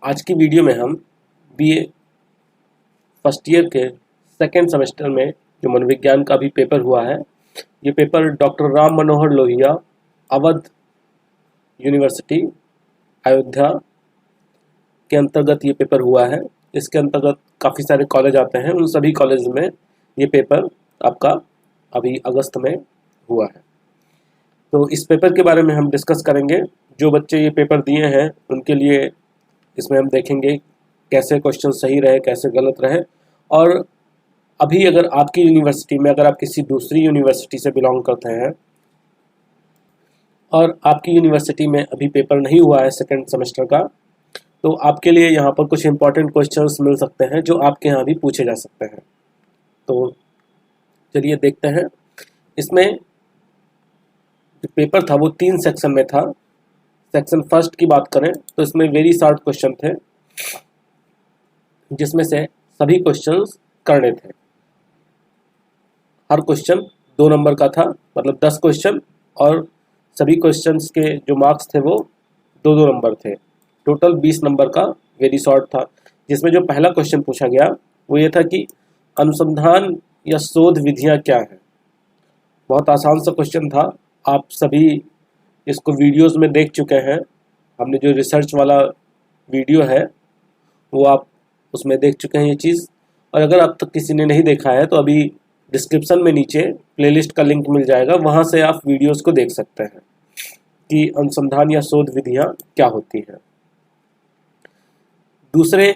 आज की वीडियो में हम बीए फर्स्ट ईयर के सेकेंड सेमेस्टर में जो मनोविज्ञान का भी पेपर हुआ है, ये paper doctor Ram Manohar Lohia Awadh university Ayodhya के अंतर्गत ये पेपर हुआ है। इसके अंतर्गत काफ़ी सारे कॉलेज आते हैं, उन सभी कॉलेज में ये पेपर आपका अभी अगस्त में हुआ है। तो इस पेपर के बारे में हम डिस्कस करेंगे। जो बच्चे ये पेपर दिए हैं उनके लिए इसमें हम देखेंगे कैसे क्वेश्चन सही रहे, कैसे गलत रहे। और अभी अगर आपकी यूनिवर्सिटी में, अगर आप किसी दूसरी यूनिवर्सिटी से बिलोंग करते हैं और आपकी यूनिवर्सिटी में अभी पेपर नहीं हुआ है सेकेंड सेमेस्टर का, तो आपके लिए यहाँ पर कुछ इंपॉर्टेंट क्वेश्चंस मिल सकते हैं जो आपके यहाँ भी पूछे जा सकते हैं। तो चलिए देखते हैं। इसमें जो पेपर था वो 3 सेक्शन में था। सेक्शन फर्स्ट की बात करें तो इसमें वेरी शॉर्ट क्वेश्चन थे, जिसमें से सभी क्वेश्चंस करने थे। हर क्वेश्चन 2 नंबर का था, मतलब 10 क्वेश्चन, और सभी क्वेश्चंस के जो मार्क्स थे वो 2-2 नंबर थे। टोटल 20 नंबर का वेरी शॉर्ट था, जिसमें जो पहला क्वेश्चन पूछा गया वो ये था कि अनुसंधान या शोध विधियां क्या हैं। बहुत आसान सा क्वेश्चन था, आप सभी इसको वीडियोस में देख चुके हैं। हमने जो रिसर्च वाला वीडियो है वो आप उसमें देख चुके हैं ये चीज़। और अगर अब तक किसी ने नहीं देखा है तो अभी डिस्क्रिप्शन में नीचे प्लेलिस्ट का लिंक मिल जाएगा, वहाँ से आप वीडियोस को देख सकते हैं कि अनुसंधान या शोध विधियाँ क्या होती हैं। दूसरे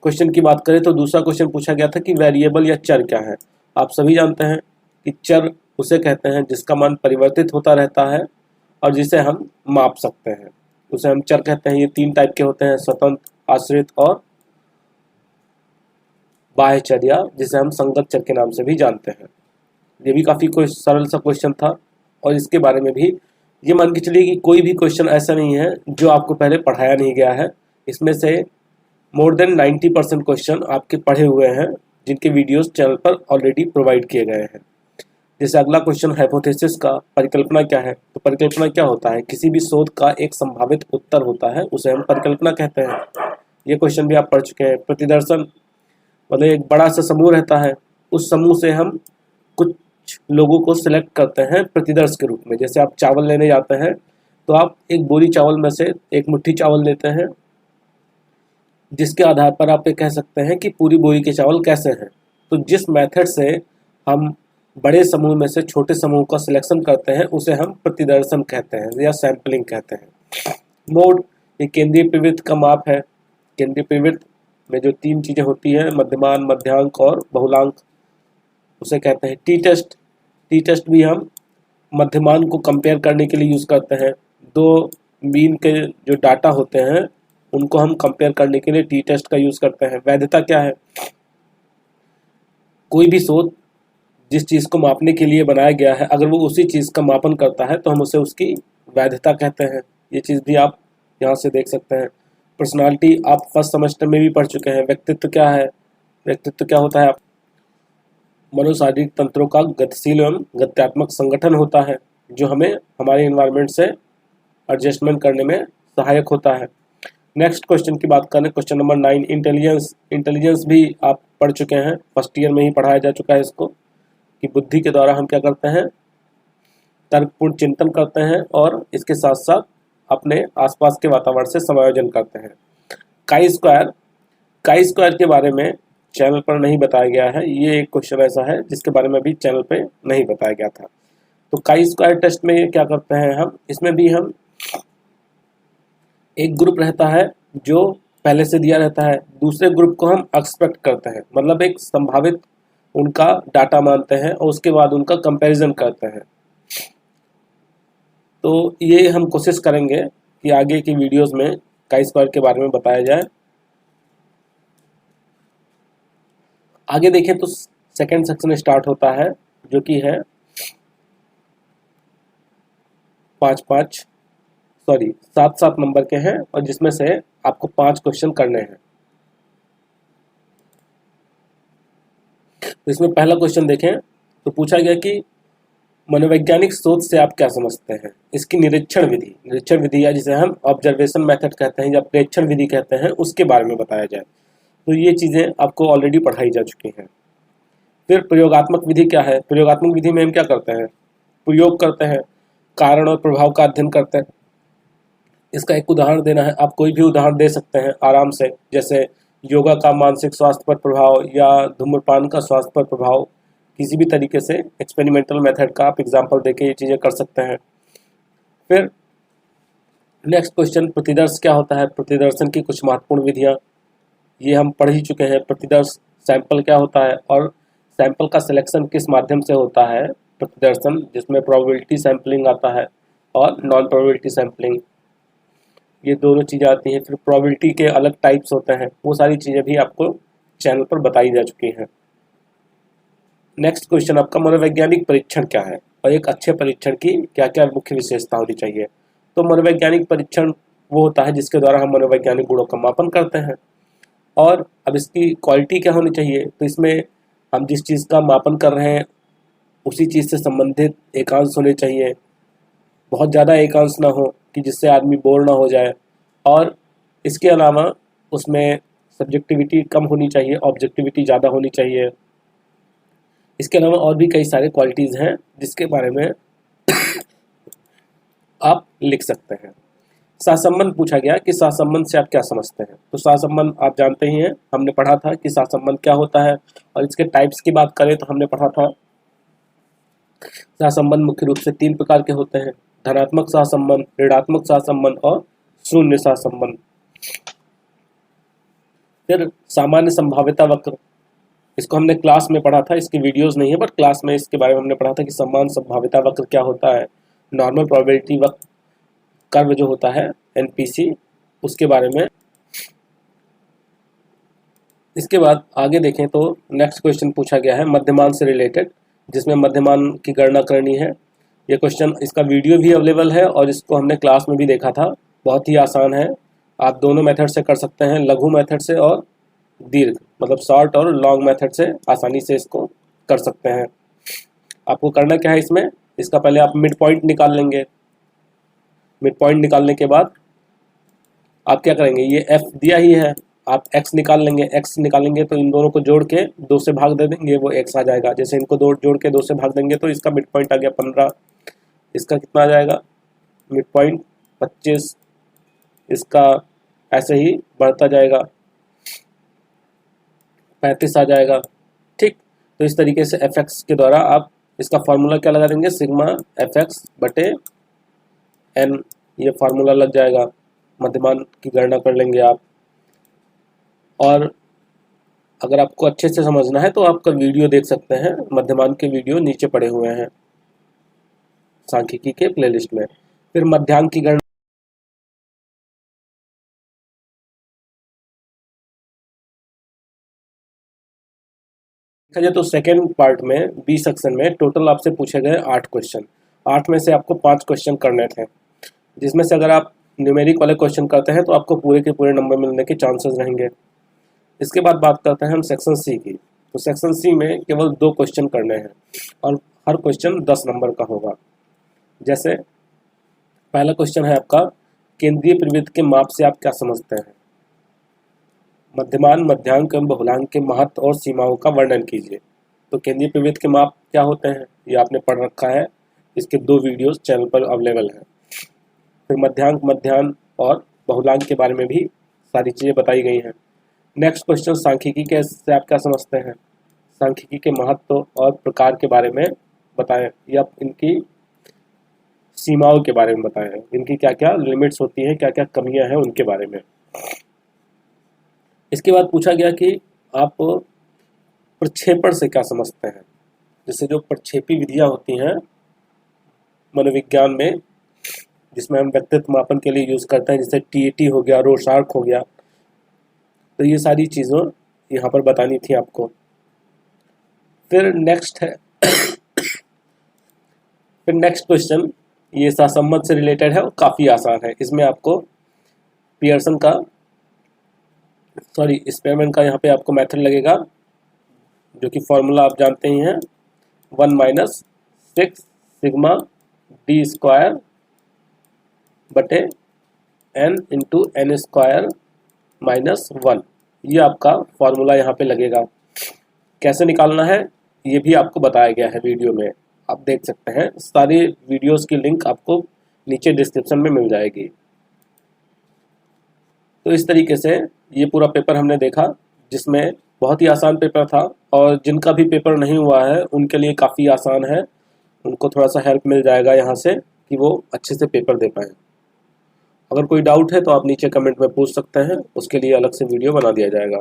क्वेश्चन की बात करें तो दूसरा क्वेश्चन पूछा गया था कि वेरिएबल या चर क्या है। आप सभी जानते हैं कि चर उसे कहते हैं जिसका मान परिवर्तित होता रहता है और जिसे हम माप सकते हैं, उसे हम चर कहते हैं। ये 3 टाइप के होते हैं, स्वतंत्र, आश्रित और बाह्य चर, या जिसे हम संगत चर के नाम से भी जानते हैं। ये भी काफ़ी कोई सरल सा क्वेश्चन था, और इसके बारे में भी ये मान के चलिए कि कोई भी क्वेश्चन ऐसा नहीं है जो आपको पहले पढ़ाया नहीं गया है। इसमें से मोर देन 90% क्वेश्चन आपके पढ़े हुए हैं, जिनके वीडियोस चैनल पर ऑलरेडी प्रोवाइड किए गए हैं। जैसे अगला क्वेश्चन हाइपोथेसिस का परिकल्पना क्या है। तो परिकल्पना क्या होता है? किसी भी शोध का एक संभावित उत्तर होता है, उसे हम परिकल्पना कहते हैं। ये क्वेश्चन भी आप पढ़ चुके हैं। प्रतिदर्शन मतलब एक बड़ा सा समूह रहता है, उस समूह से हम कुछ लोगों को सिलेक्ट करते हैं प्रतिदर्श के रूप में। जैसे आप चावल लेने जाते हैं तो आप एक बोरी चावल में से एक मुट्ठी चावल लेते हैं, जिसके आधार पर आप ये कह सकते हैं कि पूरी बोरी के चावल कैसे हैं। तो जिस मेथड से हम बड़े समूह में से छोटे समूह का सिलेक्शन करते हैं उसे हम प्रतिदर्शन कहते हैं या सैंपलिंग कहते हैं। मोड, ये केंद्रीय प्रवृत्ति का माप है। केंद्रीय प्रवृत्ति में जो 3 चीज़ें होती हैं, मध्यमान, मध्यांक और बहुलांक, उसे कहते हैं टी टेस्ट। टी टेस्ट भी हम मध्यमान को कंपेयर करने के लिए यूज़ करते हैं। 2 मीन के जो डाटा होते हैं उनको हम कंपेयर करने के लिए टी टेस्ट का यूज़ करते हैं। वैधता क्या है? कोई भी शोध जिस चीज़ को मापने के लिए बनाया गया है, अगर वो उसी चीज़ का मापन करता है तो हम उसे उसकी वैधता कहते हैं। ये चीज़ भी आप यहाँ से देख सकते हैं। पर्सनालिटी आप फर्स्ट सेमेस्टर में भी पढ़ चुके हैं। व्यक्तित्व क्या है? व्यक्तित्व क्या होता है? मनोशारीरिक तंत्रों का गतिशील एवं गत्यात्मक संगठन होता है, जो हमें हमारे इन्वायरमेंट से एडजस्टमेंट करने में सहायक होता है। नेक्स्ट क्वेश्चन की बात करें, क्वेश्चन नंबर 9, इंटेलिजेंस। इंटेलिजेंस भी आप पढ़ चुके हैं, फर्स्ट ईयर में ही पढ़ाया जा चुका है इसको, कि बुद्धि के द्वारा हम क्या करते हैं, तर्कपूर्ण चिंतन करते हैं और इसके साथ साथ अपने आसपास के वातावरण से समायोजन करते हैं। काई स्क्वायर के बारे में चैनल पर नहीं बताया गया है। ये एक क्वेश्चन ऐसा है जिसके बारे में अभी चैनल पे नहीं बताया गया था। तो काई स्क्वायर टेस्ट में क्या करते हैं हम, इसमें भी हम एक ग्रुप रहता है जो पहले से दिया रहता है, दूसरे ग्रुप को हम एक्सपेक्ट करते हैं, मतलब एक संभावित उनका डाटा मानते हैं और उसके बाद उनका कंपैरिजन करते हैं। तो ये हम कोशिश करेंगे कि आगे की वीडियोस में काई स्क्वायर के बारे में बताया जाए। आगे देखें तो सेकेंड सेक्शन स्टार्ट होता है, जो कि है 7-7 नंबर के हैं, और जिसमें से आपको 5 क्वेश्चन करने हैं। तो इसमें पहला क्वेश्चन देखें तो पूछा गया कि मनोवैज्ञानिक सोच से आप क्या समझते हैं? इसकी निरीक्षण विधि या जिसे हम ऑब्जर्वेशन मेथड कहते हैं या प्रेक्षण विधि कहते हैं, उसके बारे में बताया जाए। तो ये चीज़ें आपको ऑलरेडी पढ़ाई जा चुकी हैं। फिर प्रयोगात्मक विधि क्या है? प्रयोगात्मक विधि में हम क्या करते हैं? प्रयोग करते हैं, कारण और प्रभाव का अध्ययन करते हैं। इसका एक उदाहरण देना है, आप कोई भी उदाहरण दे सकते हैं आराम से, जैसे योगा का मानसिक स्वास्थ्य पर प्रभाव या धूम्रपान का स्वास्थ्य पर प्रभाव। किसी भी तरीके से एक्सपेरिमेंटल मेथड का आप एग्जाम्पल देके ये चीज़ें कर सकते हैं। फिर नेक्स्ट क्वेश्चन, प्रतिदर्श क्या होता है? प्रतिदर्शन की कुछ महत्वपूर्ण विधियाँ, ये हम पढ़ ही चुके हैं। प्रतिदर्श सैंपल क्या होता है और सैंपल का सिलेक्शन किस माध्यम से होता है? प्रतिदर्शन, जिसमें प्रोबेबिलिटी सैंपलिंग आता है और नॉन प्रोबेबिलिटी सैंपलिंग, ये दोनों चीज़ें आती हैं। फिर प्रोबेबिलिटी के अलग टाइप्स होते हैं, वो सारी चीज़ें भी आपको चैनल पर बताई जा चुकी हैं। नेक्स्ट क्वेश्चन आपका, मनोवैज्ञानिक परीक्षण क्या है और एक अच्छे परीक्षण की क्या क्या मुख्य विशेषता होनी चाहिए? तो मनोवैज्ञानिक परीक्षण वो होता है जिसके द्वारा हम मनोवैज्ञानिक गुणों का मापन करते हैं। और अब इसकी क्वालिटी क्या होनी चाहिए? तो इसमें हम जिस चीज़ का मापन कर रहे हैं उसी चीज़ से संबंधित एकांश होने चाहिए। बहुत ज़्यादा एकांश ना हो कि जिससे आदमी बोर ना हो जाए। और इसके अलावा उसमें सब्जेक्टिविटी कम होनी चाहिए, ऑब्जेक्टिविटी ज़्यादा होनी चाहिए। इसके अलावा और भी कई सारे क्वालिटीज़ हैं जिसके बारे में आप लिख सकते हैं। सहसंबंध पूछा गया कि सहसंबंध से आप क्या समझते हैं? तो सहसंबंध आप जानते ही हैं, हमने पढ़ा था कि सहसंबंध क्या होता है। और इसके टाइप्स की बात करें तो हमने पढ़ा था सहसंबंध मुख्य रूप से 3 प्रकार के होते हैं: धनात्मक सहसंबंध, ऋणात्मक सहसंबंध और शून्य सहसंबंध। फिर सामान्य संभाव्यता वक्र, इसको हमने क्लास में पढ़ा था, इसकी वीडियोस नहीं है बट क्लास में इसके बारे में हमने पढ़ा था कि सामान्य संभाव्यता वक्र क्या होता है। नॉर्मल प्रोबेबिलिटी वक्र कर्व जो होता है एनपीसी, उसके बारे में। इसके बाद आगे देखें तो नेक्स्ट क्वेश्चन पूछा गया है मध्यमान से रिलेटेड, जिसमें मध्यमान की गणना करनी है। ये क्वेश्चन, इसका वीडियो भी अवेलेबल है और इसको हमने क्लास में भी देखा था। बहुत ही आसान है, आप दोनों मेथड से कर सकते हैं, लघु मेथड से और दीर्घ मतलब शॉर्ट और लॉन्ग मेथड से आसानी से इसको कर सकते हैं। आपको करना क्या है इसमें, इसका पहले आप मिड पॉइंट निकाल लेंगे। मिड पॉइंट निकालने के बाद आप क्या करेंगे, ये f दिया ही है, आप x निकाल लेंगे। x निकालेंगे तो इन दोनों को जोड़ के 2 से भाग दे देंगे, वो x आ जाएगा। जैसे इनको जोड़ के 2 से भाग देंगे तो इसका मिड पॉइंट आ गया 15। इसका कितना आ जाएगा मिड पॉइंट 25। इसका ऐसे ही बढ़ता जाएगा 35 आ जाएगा। ठीक, तो इस तरीके से fx के द्वारा आप इसका फार्मूला क्या लगा देंगे, सिग्मा fx बटे n, ये फार्मूला लग जाएगा। मध्यमान की गणना कर लेंगे आप। और अगर आपको अच्छे से समझना है तो आपका वीडियो देख सकते हैं, मध्यमान के वीडियो नीचे पड़े हुए हैं सांख्यिकी के प्लेलिस्ट में। फिर मध्यांक की गणना, देखा जाए तो सेकेंड पार्ट में बी सेक्शन में टोटल आपसे पूछे गए 8 क्वेश्चन। 8 में से आपको 5 क्वेश्चन करने थे, जिसमें से अगर आप न्यूमेरिक वाले क्वेश्चन करते हैं तो आपको पूरे के पूरे नंबर मिलने के चांसेस रहेंगे। इसके बाद बात करते हैं हम सेक्शन सी की। तो सेक्शन सी में केवल 2 क्वेश्चन करने हैं और हर क्वेश्चन 10 नंबर का होगा। जैसे पहला क्वेश्चन है आपका, केंद्रीय प्रवृत्ति के माप से आप क्या समझते हैं? मध्यमान, मध्यांक एवं बहुलांक के महत्व और सीमाओं का वर्णन कीजिए। तो केंद्रीय प्रवृत्ति के माप क्या होते हैं ये आपने पढ़ रखा है, इसके 2 वीडियोस चैनल पर अवेलेबल हैं। फिर मध्यांक, मध्याह्न और बहुलांक के बारे में भी सारी चीज़ें बताई गई हैं। नेक्स्ट क्वेश्चन, सांख्यिकी के से आप क्या समझते हैं? सांख्यिकी के महत्व और प्रकार के बारे में बताएं या इनकी सीमाओं के बारे में बताएं, इनकी क्या क्या लिमिट्स होती हैं, क्या क्या कमियां हैं उनके बारे में। इसके बाद पूछा गया कि आप प्रक्षेपण से क्या समझते हैं? जैसे जो प्रक्षेपी विधियां होती हैं मनोविज्ञान में, जिसमें हम व्यक्तित्व मापन के लिए यूज़ करते हैं, जैसे टीएटी हो गया, रोशार्क हो गया, तो ये सारी चीज़ों यहाँ पर बतानी थी आपको। फिर नेक्स्ट है फिर नेक्स्ट क्वेश्चन, ये सहसंबंध से रिलेटेड है और काफ़ी आसान है। इसमें आपको पियर्सन का स्पेरमैन का यहाँ पे आपको मेथड लगेगा, जो कि फॉर्मूला आप जानते ही हैं, 1 - 6 सिग्मा डी स्क्वायर बटे n into n square minus 1। ये आपका फॉर्मूला यहाँ पे लगेगा। कैसे निकालना है ये भी आपको बताया गया है वीडियो में, आप देख सकते हैं। सारी वीडियोस की लिंक आपको नीचे डिस्क्रिप्शन में मिल जाएगी। तो इस तरीके से ये पूरा पेपर हमने देखा, जिसमें बहुत ही आसान पेपर था, और जिनका भी पेपर नहीं हुआ है उनके लिए काफ़ी आसान है। उनको थोड़ा सा हेल्प मिल जाएगा यहाँ से कि वो अच्छे से पेपर दे पाएँ। अगर कोई डाउट है तो आप नीचे कमेंट में पूछ सकते हैं, उसके लिए अलग से वीडियो बना दिया जाएगा।